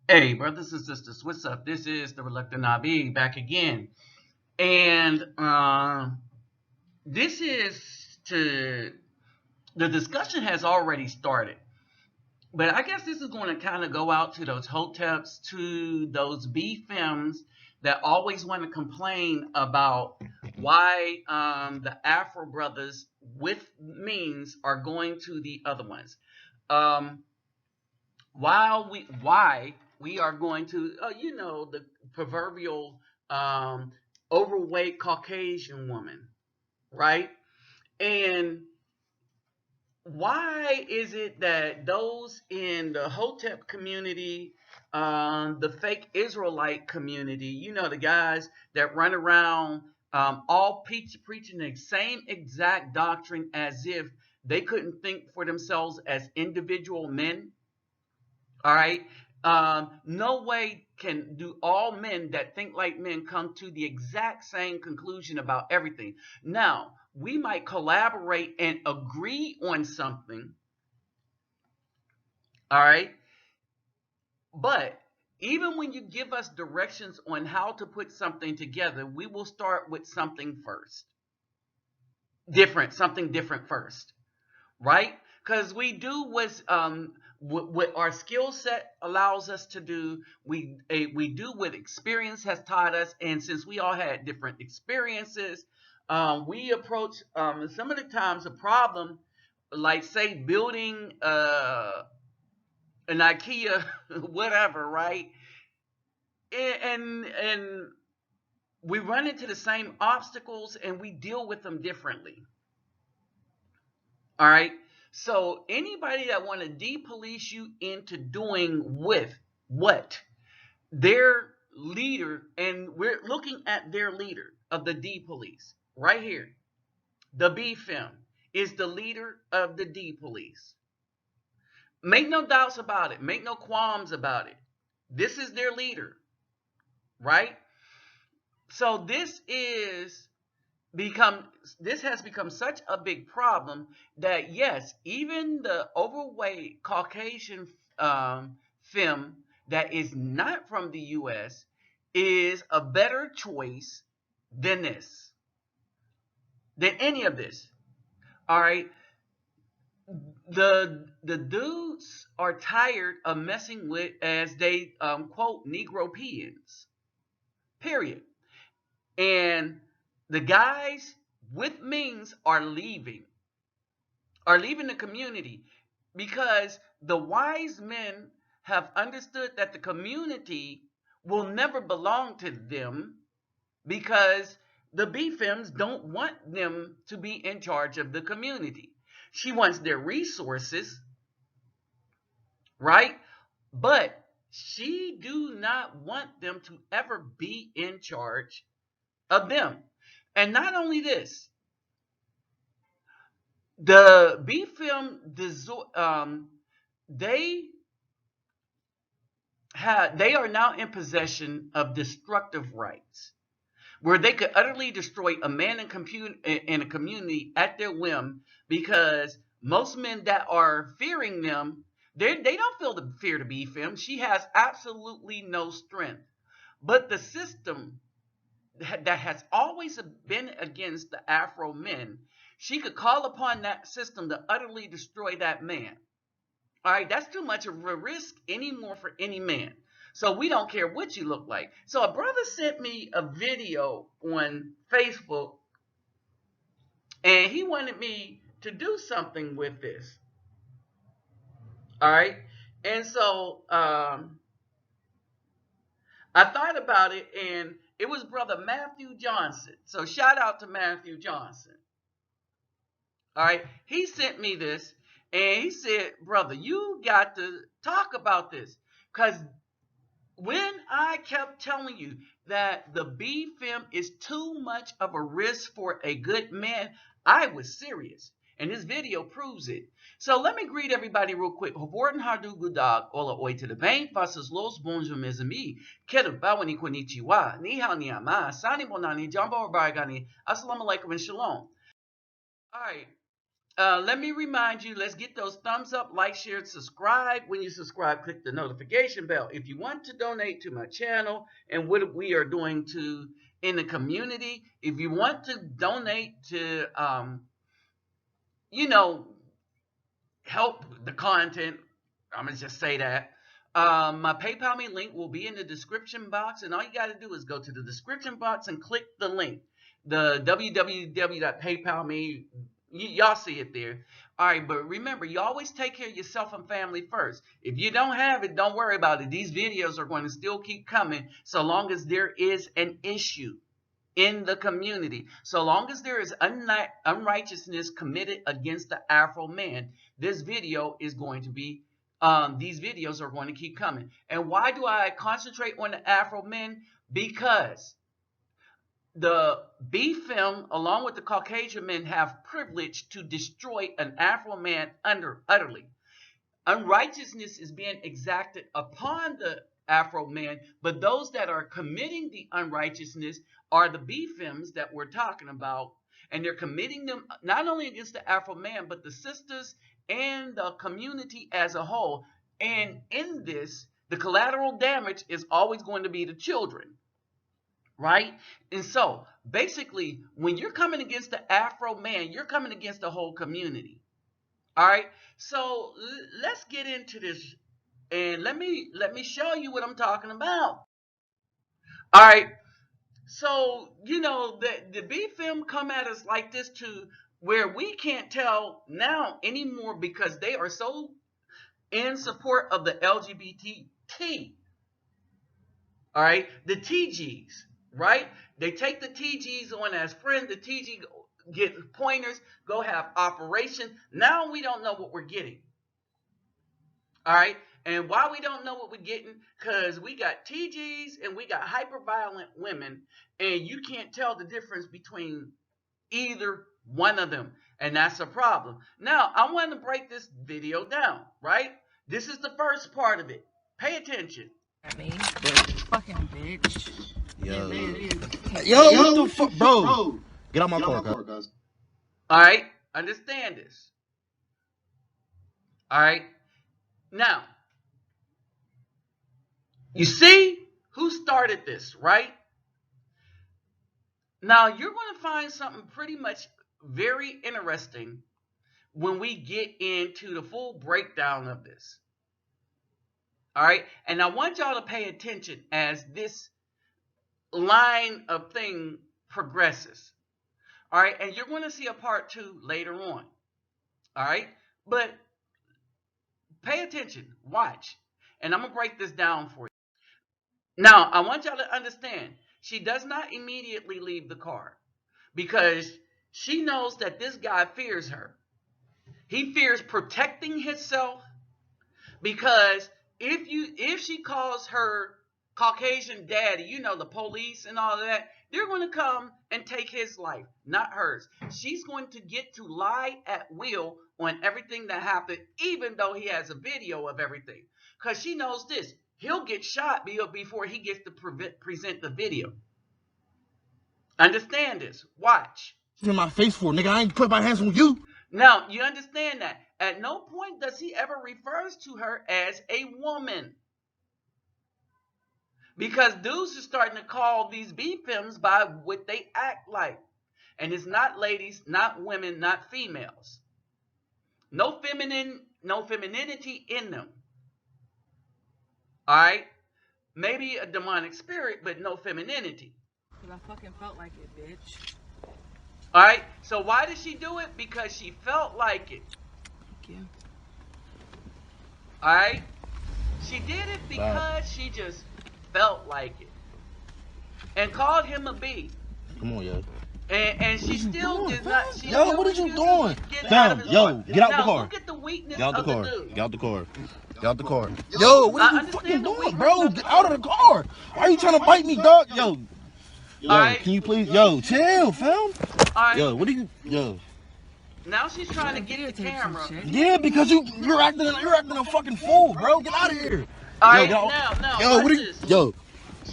Hey, brothers and sisters, what's up? This is the Reluctant Nabi back again. And this is to the discussion has already started. But I guess this is going to kind of go out to those hoteps, to those Bfems that always want to complain about why the Afro brothers with means are going to the other ones. Um, why we are going to the proverbial um, overweight Caucasian woman, right? And why is it that those in the Hotep community, the fake Israelite community, the guys that run around all preaching the same exact doctrine as if they couldn't think for themselves as individual men? All right. No way can do all men that think like men come to the exact same conclusion about everything. Now, we might collaborate and agree on something. All right. But even when you give us directions on how to put something together, we will start with something first. Something different first, right? Because we do what our skill set allows us to do. We do what experience has taught us, and since we all had different experiences, we approach some of the times a problem, like say building an IKEA, whatever, right? And we run into the same obstacles, and we deal with them differently. All right. So anybody that want to depolice you into doing with what their leader, and we're looking at their leader of the D police right here, the BFEM is the leader of the D police. Make no doubts about it. Make no qualms about it. This is their leader, right? So become this has become such a big problem that yes, even the overweight Caucasian femme that is not from the U.S. is a better choice than than any of this. All right, the dudes are tired of messing with, as they quote, Negro peons. Period. And the guys with means are leaving the community because the wise men have understood that the community will never belong to them because the BFEMs don't want them to be in charge of the community. She wants their resources, right? But she do not want them to ever be in charge of them. And not only this, the they they are now in possession of destructive rights, where they could utterly destroy a man in a community at their whim, because most men that are fearing them, they don't feel the fear to be fem. She has absolutely no strength. But the system that has always been against the Afro men, she could call upon that system to utterly destroy that man. All right, that's too much of a risk anymore for any man. So we don't care what you look like. So a brother sent me a video on Facebook, and he wanted me to do something with this. All right, and so I thought about it, and it was brother Matthew Johnson. So shout out to Matthew Johnson. All right, he sent me this, and he said, "Brother, you got to talk about this, because when I kept telling you that the BFM is too much of a risk for a good man, I was serious. And this video proves it. So let me greet everybody real quick. Hoborn Hardu Gudag, Ola Oi to the Bank, Vasas Los Bonjour Mes Amis, Kedu Bawani Konnichiwa, Ni Hao Ni Ama, Sani Bonani, Jambo Baragani, Assalamu Alaikum and Shalom. All right. Let me remind you, let's get those thumbs up, like, share, subscribe. When you subscribe, click the notification bell. If you want to donate to my channel and what we are doing in the community, if you want to donate to, you know, help the content, I'm going to just say that. My PayPal me link will be in the description box, and all you got to do is go to the description box and click the link, the www.paypal.me. Y'all see it there. All right, but remember, you always take care of yourself and family first. If you don't have it, don't worry about it. These videos are going to still keep coming so long as there is an issue in the community. So long as there is unrighteousness committed against the Afro man, this video is going to be, these videos are going to keep coming. And why do I concentrate on the Afro men? Because the Bfems, along with the Caucasian men, have privilege to destroy an Afro man utterly. Unrighteousness is being exacted upon the Afro man, but those that are committing the unrighteousness are the Bfems that we're talking about, and they're committing them not only against the Afro man, but the sisters and the community as a whole. And in this, the collateral damage is always going to be the children. Right? And so, basically, when you're coming against the Afro man, you're coming against the whole community. All right? So, let's get into this, and let me show you what I'm talking about. All right? So, you know, the Bfems come at us like this to where we can't tell now anymore because they are so in support of the LGBT. All right? The TGs. Right? They take the TGs on as friends. The TG get pointers, go have operation. Now we don't know what we're getting. All right? And why we don't know what we're getting? Because we got TGs and we got hyper-violent women, and you can't tell the difference between either one of them. And that's a problem. Now, I want to break this video down, right? This is the first part of it. Pay attention. Me, fucking bitch. Yo, what the fuck, bro? Get out my car, guys. All right, understand this. All right, now, you see who started this, right? Now, you're going to find something pretty much very interesting when we get into the full breakdown of this. All right, and I want y'all to pay attention as this line of thing progresses. All right, and you're going to see a part 2 later on. All right, but pay attention, watch, and I'm going to break this down for you. Now, I want y'all to understand, she does not immediately leave the car because she knows that this guy fears her. He fears protecting himself because if she calls her Caucasian daddy, you know, the police and all of that, they're going to come and take his life, not hers. She's going to get to lie at will on everything that happened, even though he has a video of everything. Because she knows this. He'll get shot before he gets to present the video. Understand this. Watch. In my face for, nigga. I ain't put my hands on you. Now, you understand that. At no point does he ever refers to her as a woman. Because dudes are starting to call these Bfems by what they act like. And it's not ladies, not women, not females. No femininity in them. Alright? Maybe a demonic spirit, but no femininity. Because I fucking felt like it, bitch. Alright? So why did she do it? Because she felt like it. Thank you. Alright? She did it because she just felt like it. And called him a B. Come on, yo. And she still did not. Yo, what are you doing? Fam, yo, get out the car. Look at the weakness of the dude. Get out the car. Get out the car. Yo, what are you fucking doing, bro? Get out of the car. Why are you trying to bite me, dog? Yo. Yo, can you please? Yo, chill, fam. Yo, what are you? Yo. Now she's trying to get the camera. Yeah, because you're acting a fucking fool, bro. Get out of here. All right, now, yo, what are you? Yo,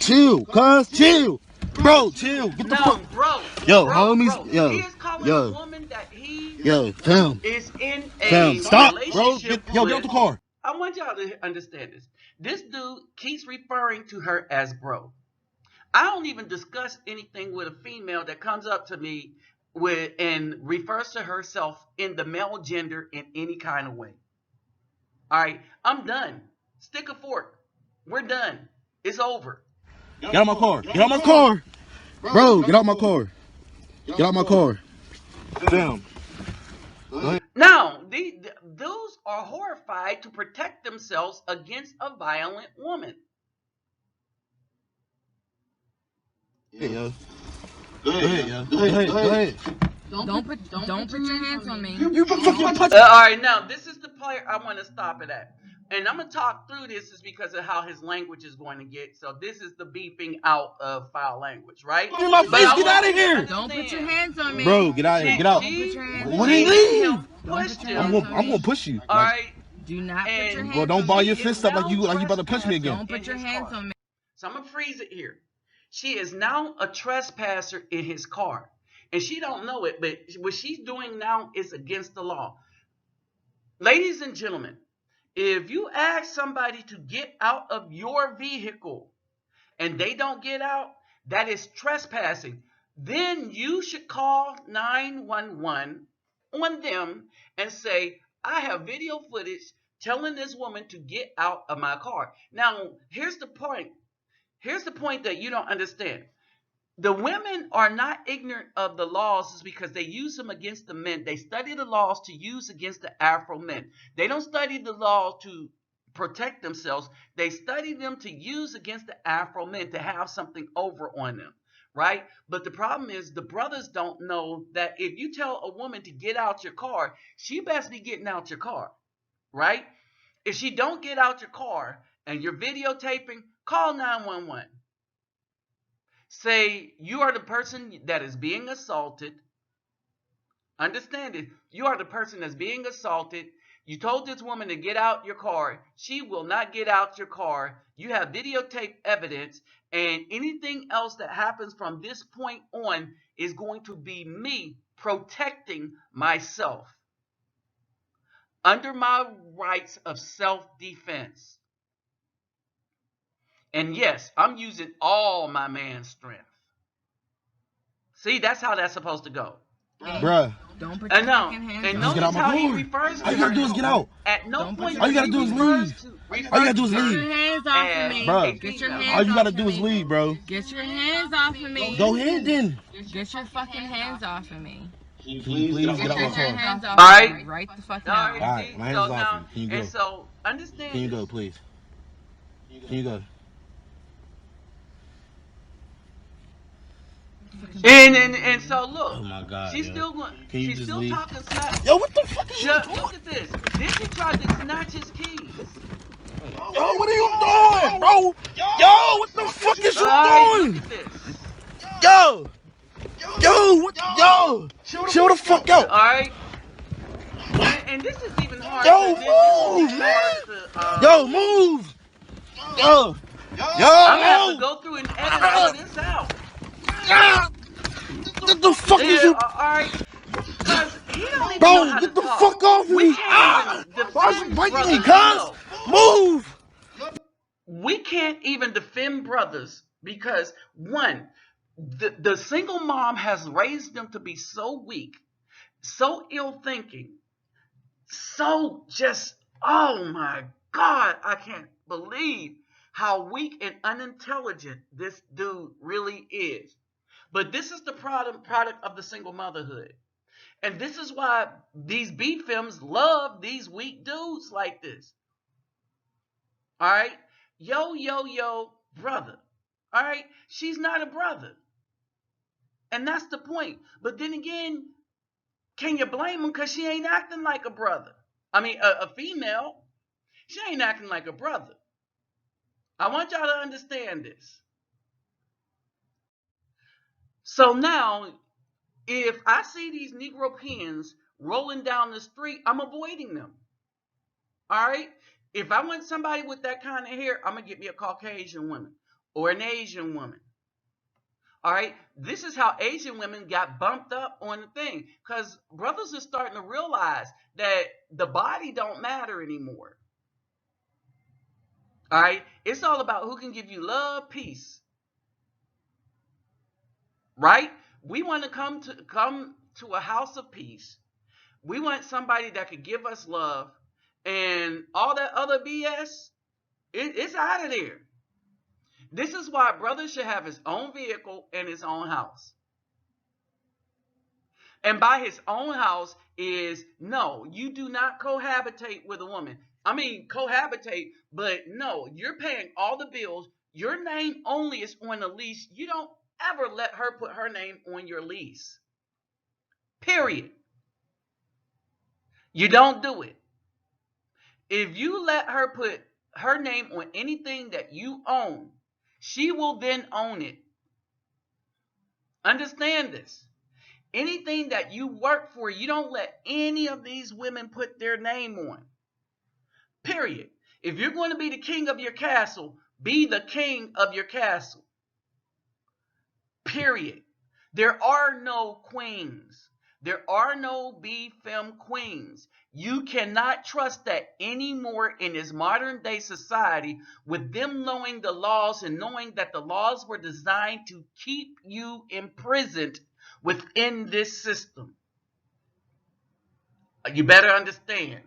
chill, cuz, chill. Bro, chill. Get the fuck. Bro. Yo, homies. Yo. He is calling a woman that he Yo, fam. is in Fam, a stop, bro. relationship Get out the car. I want y'all to understand this. This dude keeps referring to her as bro. I don't even discuss anything with a female that comes up to me and refers to herself in the male gender in any kind of way. All right, I'm done. Stick a fork. We're done. It's over. Get out my car. Get out my car. Bro, get out my car. Get out my car. Fam. Now, those are horrified to protect themselves against a violent woman. Go ahead, yo. Go ahead, yo. Go ahead. Don't put your hands on me. You fucking touch. All right, now this is the part I want to stop it at, and I'm gonna talk through this is because of how his language is going to get. So this is the beeping out of foul language, right? In my face, get out of here. Don't put your hands on me. Bro, get out of here. Get out. When he leave, I'm gonna push you. All right. Do not put your hands on me. Well, don't ball your fist up like you about to punch me again. Don't put your hands on me. So I'm gonna freeze it here. She is now a trespasser in his car. And she don't know it, but what she's doing now is against the law. Ladies and gentlemen, if you ask somebody to get out of your vehicle and they don't get out, that is trespassing. Then you should call 911 on them and say, I have video footage telling this woman to get out of my car. Now, here's the point. Here's the point that you don't understand. The women are not ignorant of the laws because they use them against the men. They study the laws to use against the Afro men. They don't study the law to protect themselves. They study them to use against the Afro men to have something over on them, right? But the problem is the brothers don't know that if you tell a woman to get out your car, she best be getting out your car, right? If she don't get out your car and you're videotaping, call 911. Say you are the person that is being assaulted. Understand it. You are the person that's being assaulted. You told this woman to get out your car. She will not get out your car. You have videotape evidence. And anything else that happens from this point on is going to be me protecting myself under my rights of self-defense. And yes, I'm using all my man's strength. See, that's how that's supposed to go. Bruh. Don't put your fucking hands on me. And notice how he refers to her. All you gotta do is get out. At no point all you gotta do is leave. All you gotta do is leave. Get your hands off of me. Bruh. Get your hands All you gotta off do of is me. leave, bro. Get your hands off of me. Go ahead then. Get your fucking hands off of me. Can you please get out my Get your car? hands off All of me right the fuck All now. Alright, my hands so off now, you. Can you go? And so, understand. Can you go, please? Can you go? And so look, Oh my God, she's yo. still going. Can you She's just still leave? talking smack. Yo, what the fuck is you Look doing? at this. Then she tried to snatch his keys. Yo, what are you doing, bro? Yo, what the fuck is you doing? Look at this. Yo, what? Yo, chill the fuck out. All right. And this is even hard. Yo, move, man. Yo, move. Yo, I'm gonna have to go through and edit all of this out. What the fuck is you? All right. Because he don't even know Bro, how get to the talk. fuck off We me. can't even Why is you defend biting me, brothers. cuz? Move. We can't even defend brothers because one, the single mom has raised them to be so weak, so ill-thinking, so just, oh my God, I can't believe how weak and unintelligent this dude really is. But this is the product of the single motherhood. And this is why these Bfems love these weak dudes like this. All right? Yo, brother. All right? She's not a brother. And that's the point. But then again, can you blame him because she ain't acting like a brother? I mean, a female, she ain't acting like a brother. I want y'all to understand this. So now, if I see these Negro pins rolling down the street, I'm avoiding them. All right? If I want somebody with that kind of hair, I'm going to get me a Caucasian woman or an Asian woman. All right, this is how Asian women got bumped up on the thing, because brothers are starting to realize that the body don't matter anymore. All right, it's all about who can give you love, peace. Right? We want to come to a house of peace. We want somebody that could give us love, and all that other BS, it's out of there. This is why a brother should have his own vehicle and his own house. And by his own house is, no, you do not cohabitate with a woman. I mean, cohabitate, but no, you're paying all the bills. Your name only is on the lease. You don't ever let her put her name on your lease. Period. You don't do it. If you let her put her name on anything that you own, she will then own it. Understand this. Anything that you work for, you don't let any of these women put their name on. Period. If you're going to be the king of your castle, be the king of your castle. Period. There are no queens. There are no Bfem queens. You cannot trust that anymore in this modern day society, with them knowing the laws and knowing that the laws were designed to keep you imprisoned within this system. You better understand.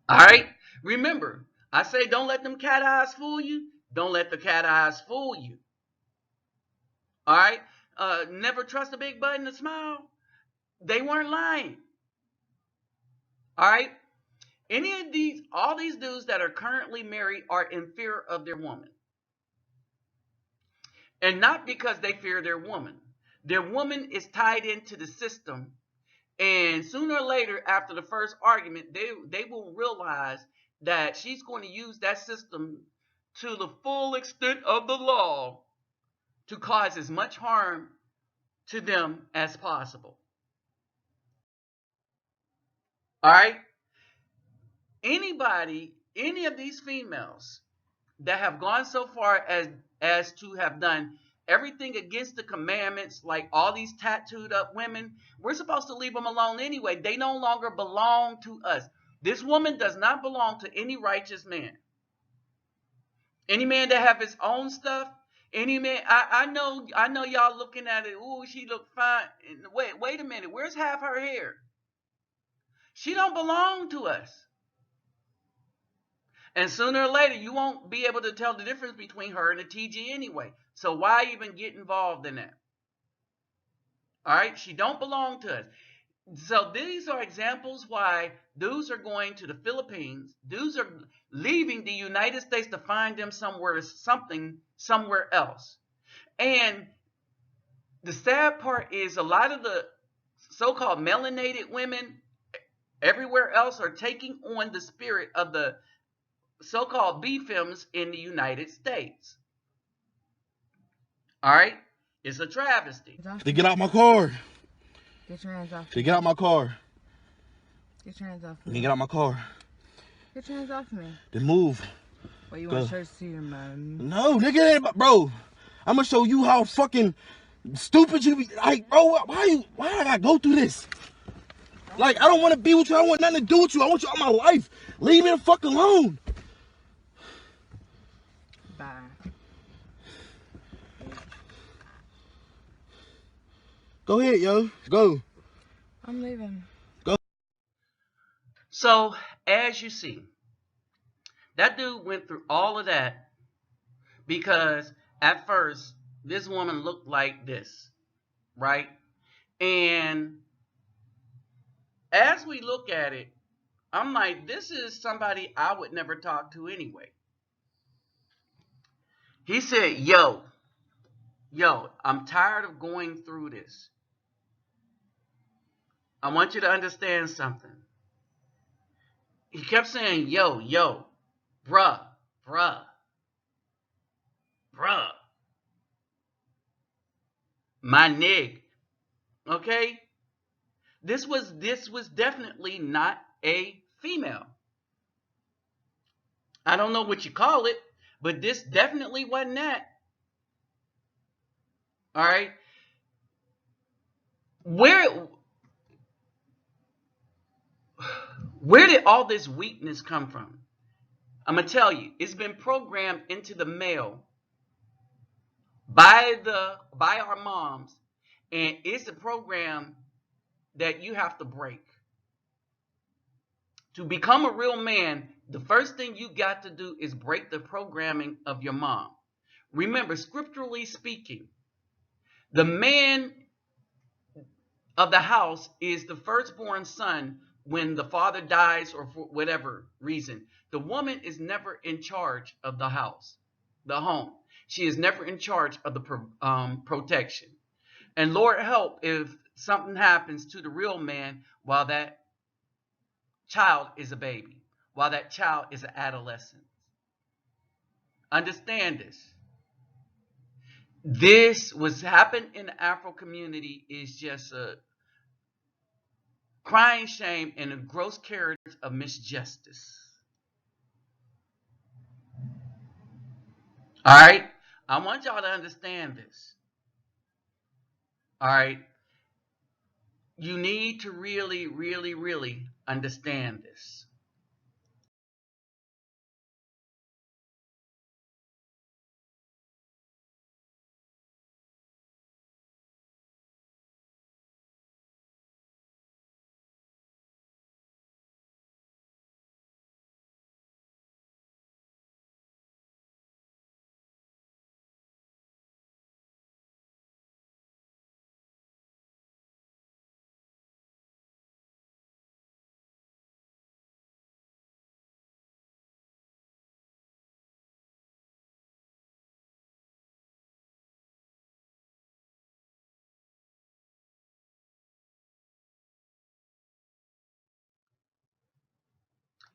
All right? Remember, I say don't let them cat eyes fool you. Don't let the cat eyes fool you. All right? Never trust a big butt and a smile. They weren't lying. All right? All these dudes that are currently married are in fear of their woman. And not because they fear their woman. Their woman is tied into the system. And sooner or later, after the first argument, they will realize that she's going to use that system to the full extent of the law to cause as much harm to them as possible. All right? Any of these females that have gone so far as to have done everything against the commandments, like all these tattooed up women, we're supposed to leave them alone anyway. They no longer belong to us. This woman does not belong to any righteous man. Any man that have his own stuff, any man, I know y'all looking at it, ooh, she look fine. Wait a minute, where's half her hair? She don't belong to us. And sooner or later, you won't be able to tell the difference between her and a TG anyway. So why even get involved in that? All right, she don't belong to us. So these are examples why dudes are going to the Philippines. Dudes are leaving the United States to find them somewhere else. And the sad part is a lot of the so-called melanated women everywhere else are taking on the spirit of the so-called Bfems in the United States. All right? It's a travesty. They get out my car. Get your hands off. They get out my car. Get your hands off They me. get out my car. Get your hands off me. Then move. Well, you want to church to your man? No, nigga, bro. I'm gonna show you how fucking stupid you be. Like, bro, why I gotta go through this? Like, I don't want to be with you. I don't want nothing to do with you. I want you out of my life. Leave me the fuck alone. Bye. Go ahead, yo. Go. I'm leaving. Go. So, as you see, that dude went through all of that because at first, this woman looked like this, right? And as we look at it, I'm like, this is somebody I would never talk to anyway. He said, yo, I'm tired of going through this. I want you to understand something. He kept saying, yo, bruh. My nig. Okay? This was definitely not a female. I don't know what you call it, but this definitely wasn't that. All right. Where did all this weakness come from? I'm gonna tell you, it's been programmed into the male by our moms, and it's a program that you have to break. To become a real man, the first thing you got to do is break the programming of your mom. Remember, scripturally speaking, the man of the house is the firstborn son when the father dies or for whatever reason. The woman is never in charge of the house, the home. She is never in charge of the protection. And Lord help if something happens to the real man while that child is a baby, while that child is an adolescent. Understand this. This was happened in the Afro community is just a crying shame and a gross character of misjustice. All right? I want y'all to understand this. All right? You need to really, really, really understand this.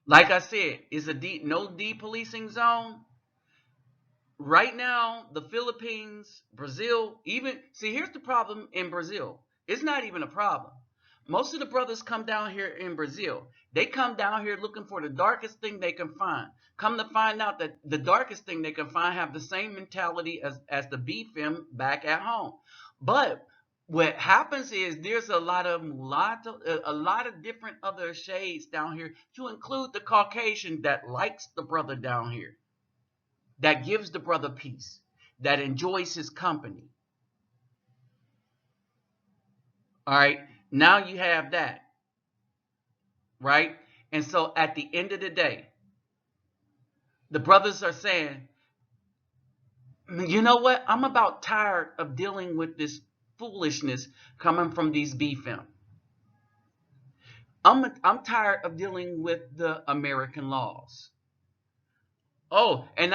Like I said, it's a no depolicing zone. Right now, the Philippines, Brazil, even see, here's the problem in Brazil. It's not even a problem. Most of the brothers come down here in Brazil. They come down here looking for the darkest thing they can find. Come to find out that the darkest thing they can find have the same mentality as the Bfem back at home. But what happens is there's a lot of different other shades down here, to include the Caucasian that likes the brother down here, that gives the brother peace, that enjoys his company. All right, now you have that, right? And so at the end of the day, the brothers are saying, you know what? I'm about tired of dealing with this foolishness coming from these Bfem. I'm tired of dealing with the American laws. Oh, and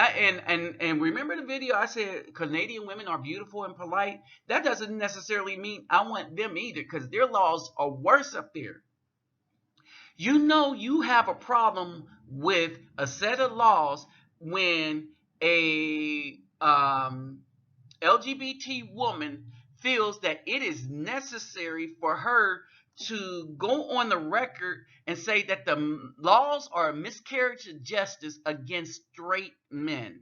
remember the video I said Canadian women are beautiful and polite? That doesn't necessarily mean I want them either, because their laws are worse up there. You know you have a problem with a set of laws when a LGBT woman feels that it is necessary for her to go on the record and say that the laws are a miscarriage of justice against straight men.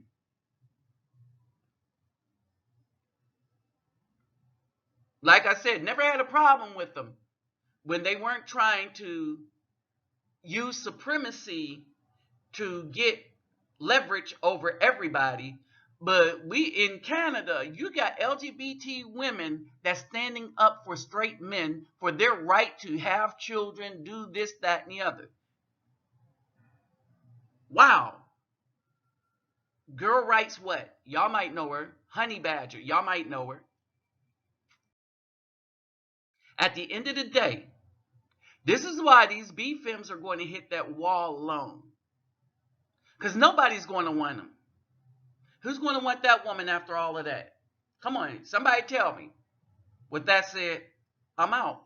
Like I said, never had a problem with them when they weren't trying to use supremacy to get leverage over everybody. But we in Canada, you got LGBT women that's standing up for straight men for their right to have children, do this, that, and the other. Wow. Girl Rights what? Y'all might know her. Honey Badger. Y'all might know her. At the end of the day, this is why these Bfems are going to hit that wall alone. Because nobody's going to want them. Who's going to want that woman after all of that? Come on, somebody tell me. With that said, I'm out.